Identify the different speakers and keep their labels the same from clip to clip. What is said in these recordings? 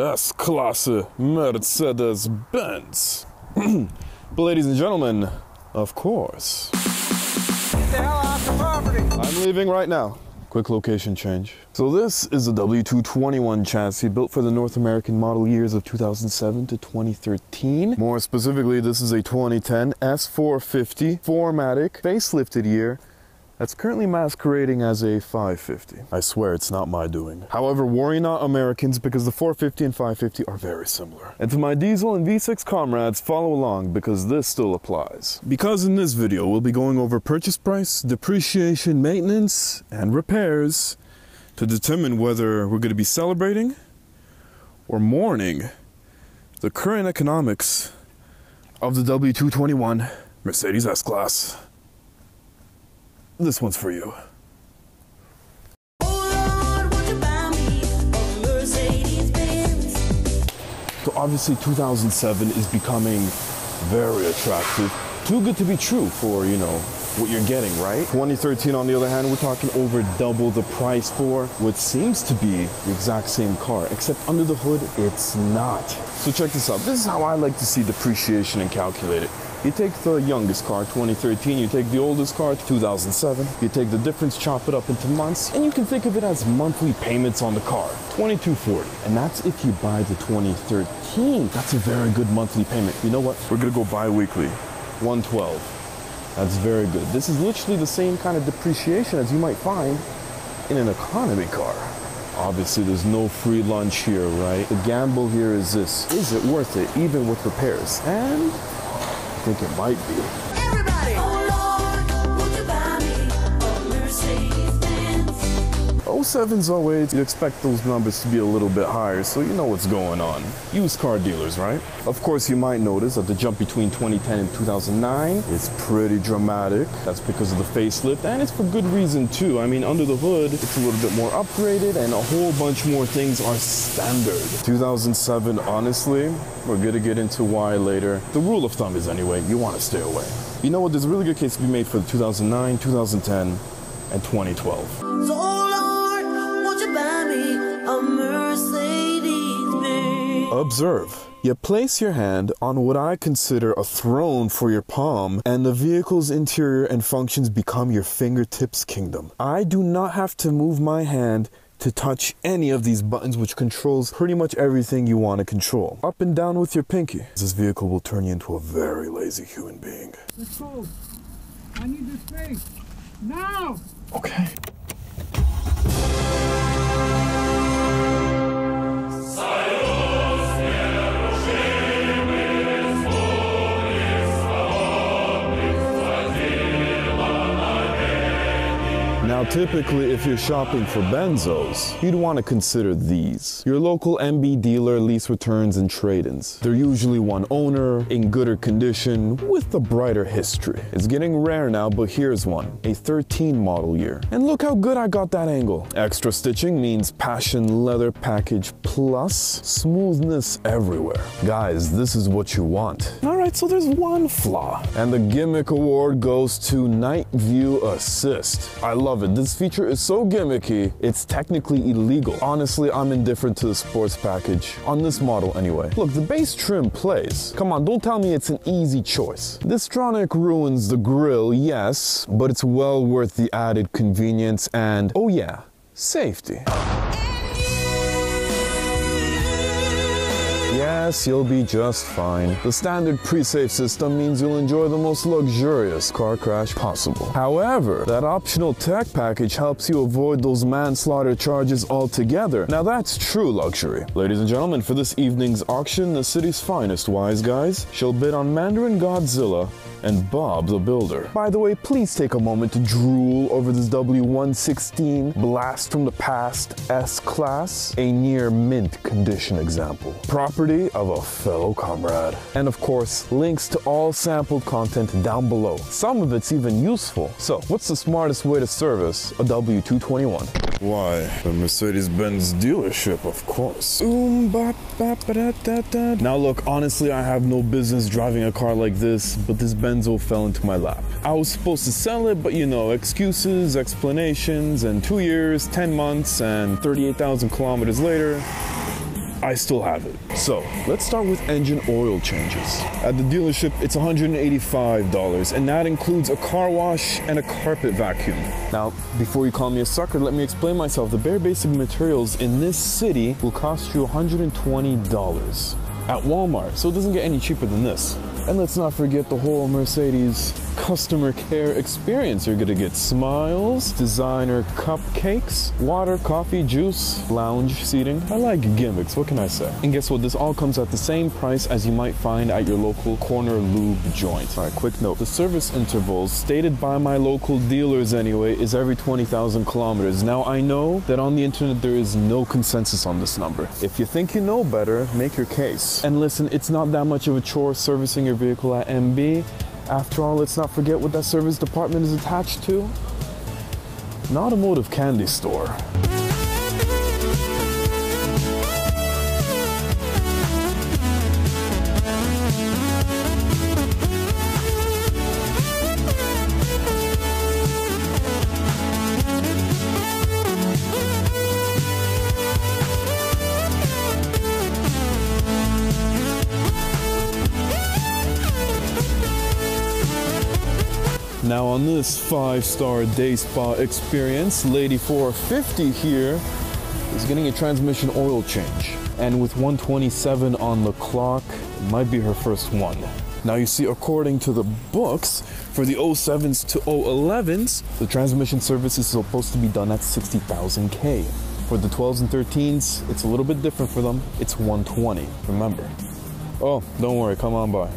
Speaker 1: S-Klasse Mercedes-Benz. But ladies and gentlemen, of course,
Speaker 2: Get the hell off the property.
Speaker 1: I'm leaving right now. Quick location change. So this is a W221 chassis built for the North American model years of 2007 to 2013. More specifically, this is a 2010 S550 4MATIC facelifted year that's currently masquerading as a 550. I swear it's not my doing. However, worry not Americans, because the 450 and 550 are very similar. And to my diesel and V6 comrades, follow along because this still applies. Because in this video, we'll be going over purchase price, depreciation, maintenance, and repairs to determine whether we're going to be celebrating or mourning the current economics of the W221 Mercedes S-Class. This one's for you. So obviously 2007 is becoming very attractive. Too good to be true for, you know, what you're getting, right? 2013, on the other hand, we're talking over double the price for what seems to be the exact same car, except under the hood, it's not. So check this out. This is how I like to see depreciation and calculate it. You take the youngest car, 2013, you take the oldest car, 2007, you take the difference, chop it up into months, and you can think of it as monthly payments on the car, $22.40. And that's if you buy the 2013. That's a very good monthly payment. You know what? We're gonna go bi-weekly, $112. That's very good. This is literally the same kind of depreciation as you might find in an economy car. Obviously, there's no free lunch here, right? The gamble here is this: is it worth it, even with repairs? And I think it might be.
Speaker 2: Everybody! Oh Lord, would you buy me a Mercedes-Benz?
Speaker 1: 07s, 08s, you'd expect those numbers to be a little bit higher, so you know what's going on. Used car dealers, right? Of course, you might notice that the jump between 2010 and 2009 is pretty dramatic. That's because of the facelift, and it's for good reason too. I mean, under the hood, it's a little bit more upgraded, and a whole bunch more things are standard. 2007, honestly, we're gonna get into why later. The rule of thumb is, anyway, you want to stay away. You know what? There's a really good case to be made for the 2009, 2010, and 2012.
Speaker 2: So, oh Lord, would you buy me a Mercedes-Benz?
Speaker 1: Observe. You place your hand on what I consider a throne for your palm, and the vehicle's interior and functions become your fingertips kingdom. I do not have to move my hand to touch any of these buttons, which controls pretty much everything you want to control. Up and down with your pinky. This vehicle will turn you into a very lazy human being.
Speaker 3: Let's go. I need this space. Now!
Speaker 1: Okay. Now, typically, if you're shopping for benzos, you'd want to consider these. Your local MB dealer lease returns and trade-ins. They're usually one owner, in gooder condition, with a brighter history. It's getting rare now, but here's one. A 13 model year. And look how good I got that angle. Extra stitching means Passion Leather Package Plus. Smoothness everywhere. Guys, this is what you want. Alright, so there's one flaw. And the gimmick award goes to Night View Assist. I love it. This feature is so gimmicky, it's technically illegal. Honestly, I'm indifferent to the sports package. On this model anyway. Look, the base trim plays. Come on, don't tell me it's an easy choice. DISTRONIC ruins the grille, yes, but it's well worth the added convenience and, oh yeah, safety. Yes, you'll be just fine. The standard pre-save system means you'll enjoy the most luxurious car crash possible. However, that optional tech package helps you avoid those manslaughter charges altogether. Now that's true luxury. Ladies and gentlemen, for this evening's auction, the city's finest wise guys shall bid on Mandarin Godzilla and Bob the Builder. By the way, please take a moment to drool over this W116 blast from the past S-Class, a near mint condition example. Property of a fellow comrade. And of course, links to all sampled content down below. Some of it's even useful. So, what's the smartest way to service a W221? Why, the Mercedes-Benz dealership, of course. Now look, honestly, I have no business driving a car like this, but this Benzo fell into my lap. I was supposed to sell it, but you know, excuses, explanations, and 2 years, 10 months, and 38,000 kilometers later, I still have it. So let's start with engine oil changes. At the dealership, it's $185, and that includes a car wash and a carpet vacuum. Now, before you call me a sucker, let me explain myself. The bare basic materials in this city will cost you $120 at Walmart, so it doesn't get any cheaper than this. And let's not forget the whole Mercedes customer care experience. You're gonna get smiles, designer cupcakes, water, coffee, juice, lounge seating. I like gimmicks, what can I say? And guess what? This all comes at the same price as you might find at your local corner lube joint. All right, quick note. The service intervals stated by my local dealers anyway is every 20,000 kilometers. Now I know that on the internet there is no consensus on this number. If you think you know better, make your case. And listen, it's not that much of a chore servicing your vehicle at MB. After all, let's not forget what that service department is attached to. An automotive candy store. Now on this 5-star day spa experience, Lady 450 here is getting a transmission oil change. And with 127 on the clock, it might be her first one. Now you see, according to the books, for the 07s to 011s, the transmission service is supposed to be done at 60,000 K. For the 12s and 13s, it's a little bit different for them. It's 120, remember. Oh, don't worry, come on by.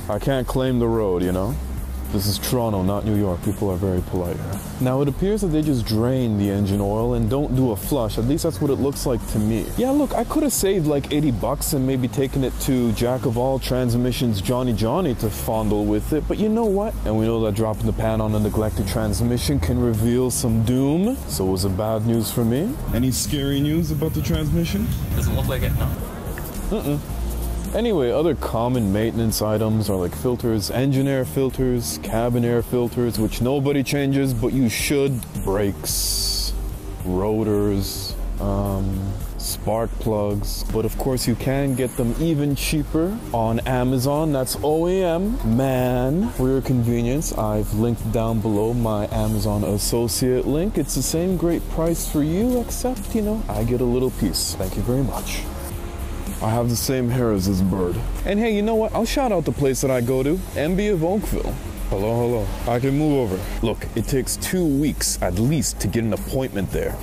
Speaker 1: I can't claim the road, you know? This is Toronto, not New York. People are very polite here. Now, it appears that they just drain the engine oil and don't do a flush. At least that's what it looks like to me. Yeah, look, I could have saved like 80 bucks and maybe taken it to Jack of all transmissions Johnny to fondle with it. But you know what? And we know that dropping the pan on a neglected transmission can reveal some doom. So was it bad news for me? Any scary news about the transmission?
Speaker 4: Doesn't look like it, no.
Speaker 1: Anyway, other common maintenance items are like filters, engine air filters, cabin air filters, which nobody changes, but you should. Brakes, rotors, spark plugs. But of course you can get them even cheaper on Amazon. That's OEM. Man, for your convenience, I've linked down below my Amazon associate link. It's the same great price for you, except, you know, I get a little piece. Thank you very much. I have the same hair as this bird. And hey, you know what? I'll shout out the place that I go to, MB of Oakville. Hello. I can move over. Look, it takes 2 weeks at least to get an appointment there.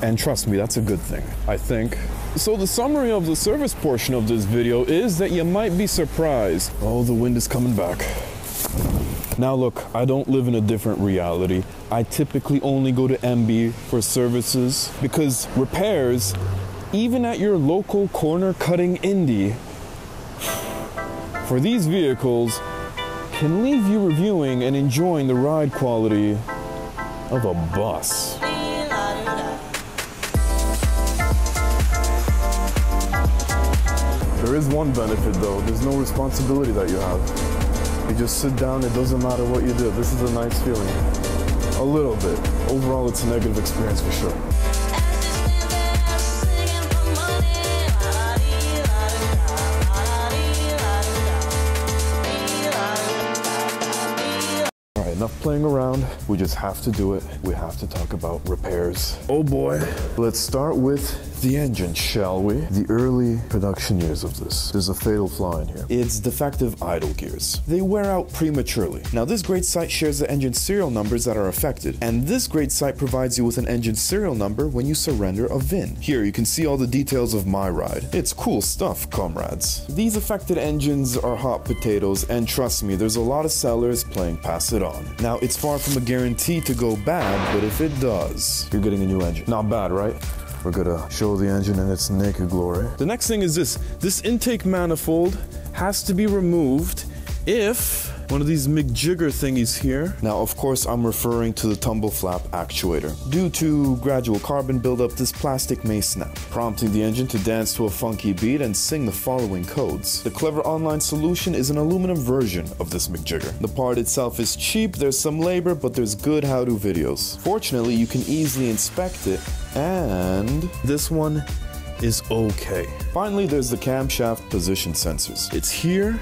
Speaker 1: And trust me, that's a good thing, I think. So the summary of the service portion of this video is that you might be surprised. Oh, the wind is coming back. Now look, I don't live in a different reality. I typically only go to MB for services because repairs, even at your local corner cutting indie, for these vehicles, can leave you reviewing and enjoying the ride quality of a bus. There is one benefit though, there's no responsibility that you have. You just sit down, it doesn't matter what you do. This is a nice feeling. A little bit. Overall, it's a negative experience for sure. Enough playing around, we just have to do it. We have to talk about repairs. Oh boy. Let's start with the engine, shall we? The early production years of this. There's a fatal flaw in here. It's defective idle gears. They wear out prematurely. Now this great site shares the engine serial numbers that are affected, and this great site provides you with an engine serial number when you surrender a VIN. Here you can see all the details of my ride. It's cool stuff, comrades. These affected engines are hot potatoes, and trust me, there's a lot of sellers playing pass it on. Now, it's far from a guarantee to go bad, but if it does, you're getting a new engine. Not bad, right? We're gonna show the engine in its naked glory. The next thing is this. This intake manifold has to be removed if one of these McJigger thingies here. Now, of course, I'm referring to the tumble flap actuator. Due to gradual carbon buildup, this plastic may snap, prompting the engine to dance to a funky beat and sing the following codes. The clever online solution is an aluminum version of this McJigger. The part itself is cheap, there's some labor, but there's good how-to videos. Fortunately, you can easily inspect it, and this one is okay. Finally, there's the camshaft position sensors. It's here,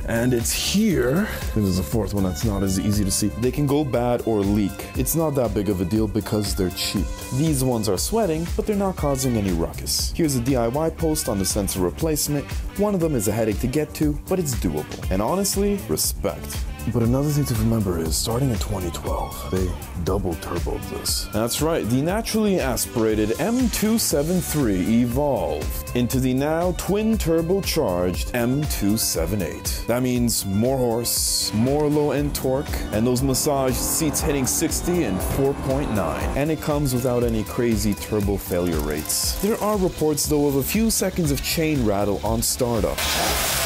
Speaker 1: and it's here. There's a fourth one that's not as easy to see. They can go bad or leak. It's not that big of a deal because they're cheap. These ones are sweating, but they're not causing any ruckus. Here's a DIY post on the sensor replacement. One of them is a headache to get to, but it's doable. And honestly, respect. But another thing to remember is, starting in 2012, they double turboed this. That's right, the naturally aspirated M273 evolved into the now twin turbocharged M278. That means more horse, more low-end torque, and those massage seats hitting 60 and 4.9. And it comes without any crazy turbo failure rates. There are reports though of a few seconds of chain rattle on startup.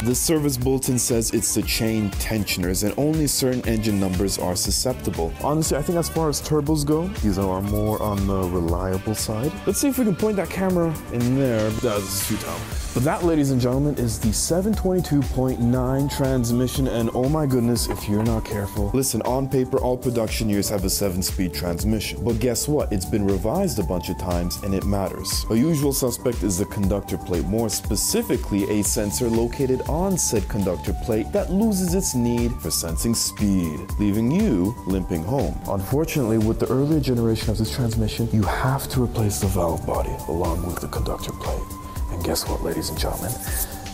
Speaker 1: The service bulletin says it's the chain tensioners and only certain engine numbers are susceptible. Honestly, I think as far as turbos go, these are more on the reliable side. Let's see if we can point that camera in there. This is futile. But that, ladies and gentlemen, is the 722.9 transmission, and oh my goodness, if you're not careful. Listen, on paper, all production years have a 7-speed transmission. But guess what? It's been revised a bunch of times, and it matters. A usual suspect is the conductor plate, more specifically a sensor located on said conductor plate that loses its need for sensing speed, leaving you limping home. Unfortunately, with the earlier generation of this transmission, you have to replace the valve body along with the conductor plate. And guess what, ladies and gentlemen?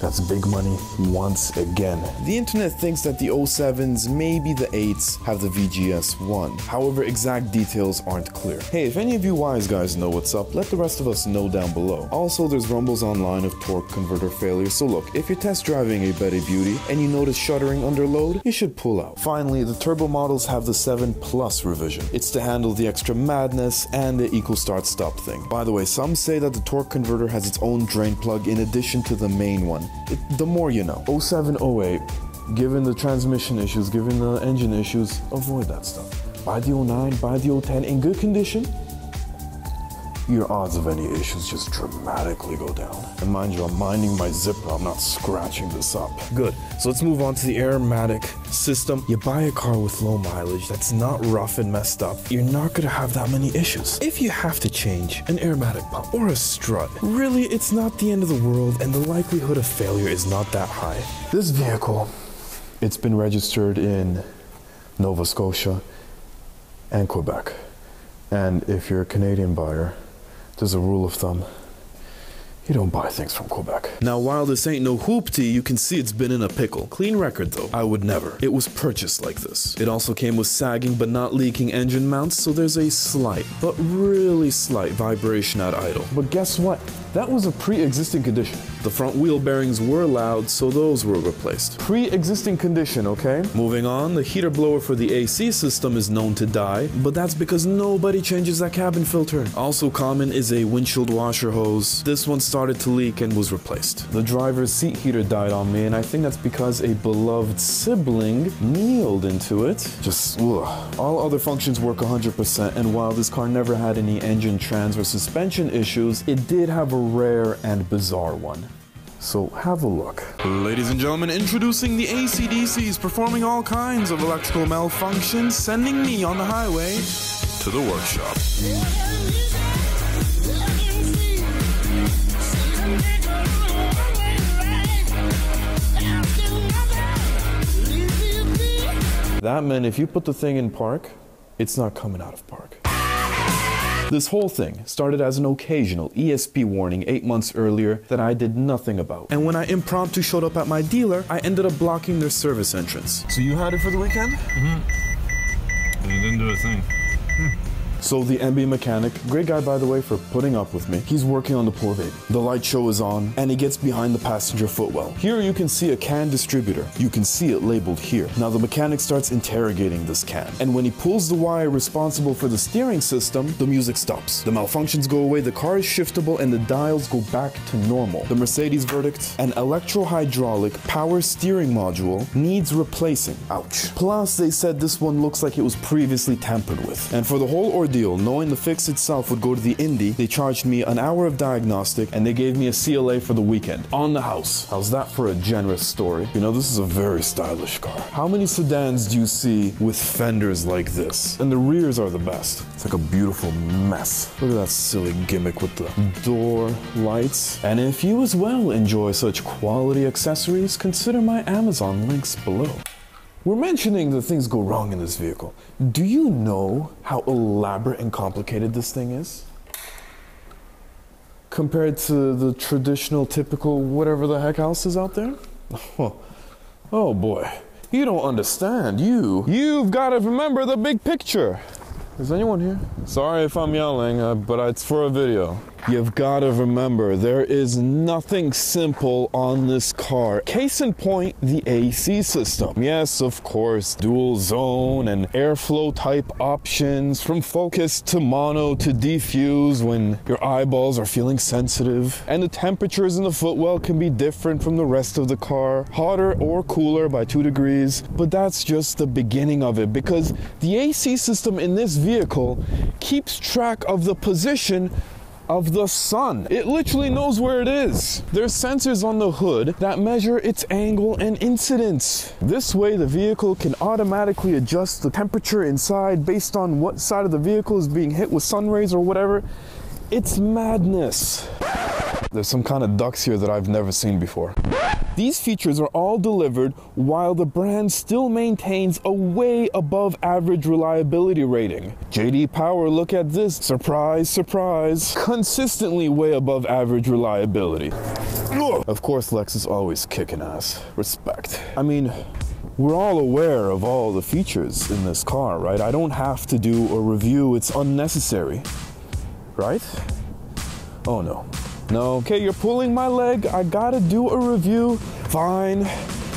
Speaker 1: That's big money once again. The internet thinks that the 07s, maybe the 8s, have the VGS1. However, exact details aren't clear. Hey, if any of you wise guys know what's up, let the rest of us know down below. Also, there's rumbles online of torque converter failure, so look, if you're test driving a Betty Beauty and you notice shuddering under load, you should pull out. Finally, the turbo models have the 7 Plus revision. It's to handle the extra madness and the equal start-stop thing. By the way, some say that the torque converter has its own drain plug in addition to the main one. The more you know. 07, 08, given the transmission issues, given the engine issues, avoid that stuff. Buy the 09, buy the 010 in good condition. Your odds of any issues just dramatically go down. And mind you, I'm minding my zipper, I'm not scratching this up. Good, so let's move on to the aromatic system. You buy a car with low mileage that's not rough and messed up, you're not gonna have that many issues. If you have to change an aromatic pump or a strut, really it's not the end of the world and the likelihood of failure is not that high. This vehicle, it's been registered in Nova Scotia and Quebec. And if you're a Canadian buyer, there's a rule of thumb. You don't buy things from Quebec. Now, while this ain't no hoopty, you can see it's been in a pickle. Clean record though, I would never. It was purchased like this. It also came with sagging but not leaking engine mounts, so there's a slight, but really slight vibration at idle. But guess what? That was a pre-existing condition. The front wheel bearings were loud, so those were replaced. Pre-existing condition, okay? Moving on, the heater blower for the AC system is known to die, but that's because nobody changes that cabin filter. Also common is a windshield washer hose. This one started to leak and was replaced. The driver's seat heater died on me, and I think that's because a beloved sibling kneeled into it. Just, ugh. All other functions work 100%, and while this car never had any engine, trans, or suspension issues, it did have a rare and bizarre one. So have a look. Ladies and gentlemen, introducing the AC/DCs performing all kinds of electrical malfunctions, sending me on the highway to the workshop. That meant if you put the thing in park, it's not coming out of park. This whole thing started as an occasional ESP warning 8 months earlier that I did nothing about. And when I impromptu showed up at my dealer, I ended up blocking their service entrance. So you had it for the weekend?
Speaker 4: Mm-hmm. And it didn't do a thing.
Speaker 1: So the MB mechanic, great guy by the way for putting up with me, he's working on the poor baby. The light show is on, and he gets behind the passenger footwell. Here you can see a CAN distributor. You can see it labeled here. Now the mechanic starts interrogating this CAN, and when he pulls the wire responsible for the steering system, the music stops. The malfunctions go away, the car is shiftable, and the dials go back to normal. The Mercedes verdict, an electro-hydraulic power steering module needs replacing. Ouch. Plus, they said this one looks like it was previously tampered with. And for the whole ordeal, deal. Knowing the fix itself would go to the Indy, they charged me an hour of diagnostic and they gave me a CLA for the weekend. On the house. How's that for a generous story? You know, this is a very stylish car. How many sedans do you see with fenders like this? And the rears are the best. It's like a beautiful mess. Look at that silly gimmick with the door lights. And if you as well enjoy such quality accessories, consider my Amazon links below. We're mentioning that things go wrong in this vehicle. Do you know how elaborate and complicated this thing is? Compared to the traditional, typical, whatever the heck else is out there? Oh boy, you don't understand. You've got to remember the big picture. Is anyone here? Sorry if I'm yelling, but it's for a video. You've got to remember, there is nothing simple on this car. Case in point, the AC system. Yes, of course, dual zone and airflow type options, from focus to mono to diffuse when your eyeballs are feeling sensitive. And the temperatures in the footwell can be different from the rest of the car, hotter or cooler by 2 degrees. But that's just the beginning of it, because the AC system in this vehicle keeps track of the position of the sun. It literally knows where it is. There's sensors on the hood that measure its angle and incidence. This way the vehicle can automatically adjust the temperature inside based on what side of the vehicle is being hit with sun rays or whatever. It's madness. There's some kind of ducks here that I've never seen before. These features are all delivered while the brand still maintains a way above average reliability rating. JD Power, look at this. Surprise, surprise. Consistently way above average reliability. Ugh. Of course, Lexus always kicking ass. Respect. I mean, we're all aware of all the features in this car, right? I don't have to do a review. It's unnecessary, right? Oh no. No, okay, you're pulling my leg. I gotta do a review. Fine.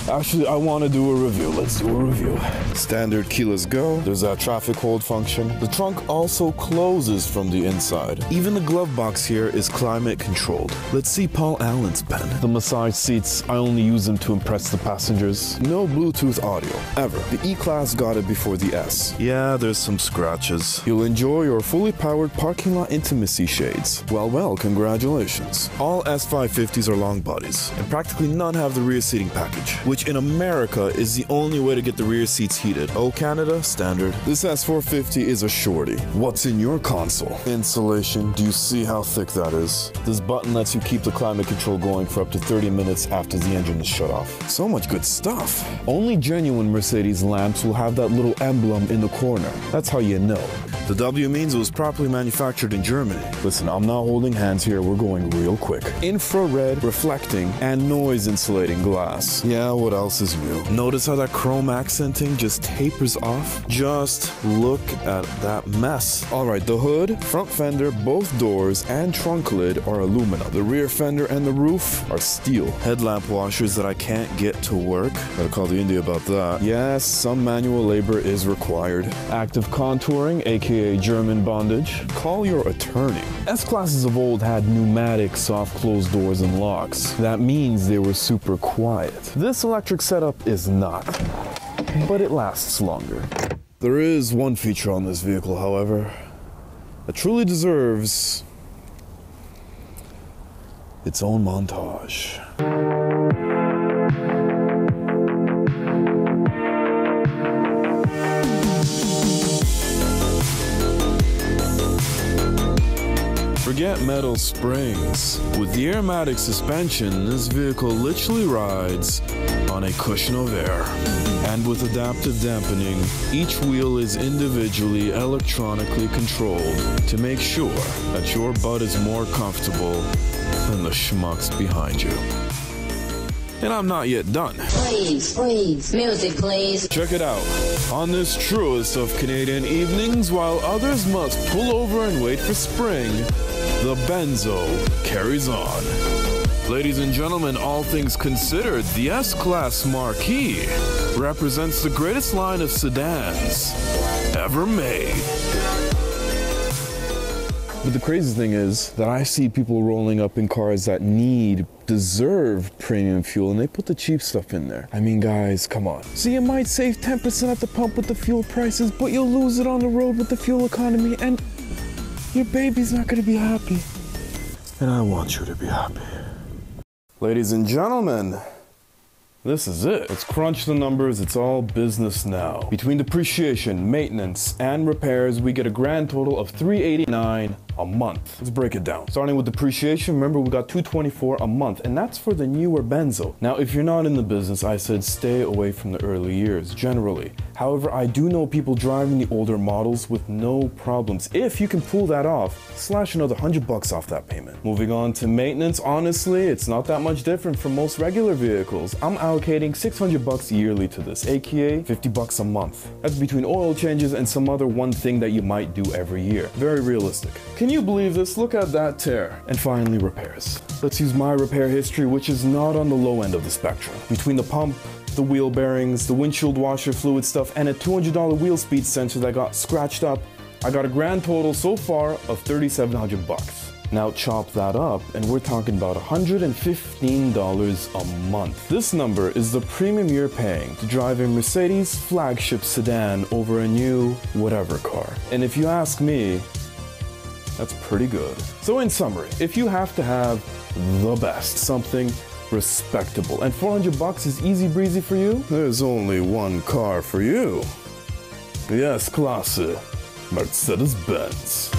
Speaker 1: Actually, I want to do a review. Let's do a review. Standard keyless go. There's that traffic hold function. The trunk also closes from the inside. Even the glove box here is climate controlled. Let's see Paul Allen's pen. The massage seats, I only use them to impress the passengers. No Bluetooth audio, ever. The E-Class got it before the S. Yeah, there's some scratches. You'll enjoy your fully powered parking lot intimacy shades. Well, congratulations. All S550s are long bodies, and practically none have the rear seating package, which in America is the only way to get the rear seats heated. Oh, Canada, standard. This S450 is a shorty. What's in your console? Insulation. Do you see how thick that is? This button lets you keep the climate control going for up to 30 minutes after the engine is shut off. So much good stuff. Only genuine Mercedes lamps will have that little emblem in the corner. That's how you know. The W means it was properly manufactured in Germany. Listen, I'm not holding hands here. We're going real quick. Infrared, reflecting, and noise insulating glass. Yeah, what else is new? Notice how that chrome accenting just tapers off? Just look at that mess. Alright, the hood, front fender, both doors, and trunk lid are aluminum. The rear fender and the roof are steel. Headlamp washers that I can't get to work. Gotta call the Indy about that. Yes, some manual labor is required. Active contouring, aka German bondage. Call your attorney. S-classes of old had pneumatic soft closed doors and locks. That means they were super quiet. This electric setup is not, but it lasts longer. There is one feature on this vehicle, however, that truly deserves its own montage. Forget metal springs. With the Airmatic suspension, this vehicle literally rides on a cushion of air. And with adaptive dampening, each wheel is individually electronically controlled to make sure that your butt is more comfortable than the schmucks behind you. And I'm not yet done.
Speaker 5: Please, music please.
Speaker 1: Check it out. On this truest of Canadian evenings, while others must pull over and wait for spring, the Benzo carries on. Ladies and gentlemen, all things considered, the S-Class Marquis represents the greatest line of sedans ever made. But the crazy thing is that I see people rolling up in cars that deserve premium fuel, and they put the cheap stuff in there. I mean, guys, come on. So you might save 10% at the pump with the fuel prices, but you'll lose it on the road with the fuel economy, and your baby's not gonna be happy. And I want you to be happy. Ladies and gentlemen, this is it. Let's crunch the numbers. It's all business now. Between depreciation, maintenance, and repairs, we get a grand total of $389 a month. Let's break it down. Starting with depreciation, remember we got $224 a month, and that's for the newer Benzo. Now, if you're not in the business, I said stay away from the early years, generally. However, I do know people driving the older models with no problems. If you can pull that off, slash another $100 off that payment. Moving on to maintenance, honestly, it's not that much different from most regular vehicles. I'm allocating $600 yearly to this, aka $50 a month. That's between oil changes and some other one thing that you might do every year. Very realistic. Can you believe this? Look at that tear. And finally, repairs. Let's use my repair history, which is not on the low end of the spectrum. Between the pump, the wheel bearings, the windshield washer fluid stuff, and a $200 wheel speed sensor that got scratched up, I got a grand total so far of $3,700. Now chop that up, and we're talking about $115 a month. This number is the premium you're paying to drive a Mercedes flagship sedan over a new whatever car. And if you ask me, that's pretty good. So in summary, if you have to have the best, something respectable, and $400 is easy breezy for you, there's only one car for you. The S-Klasse Mercedes-Benz.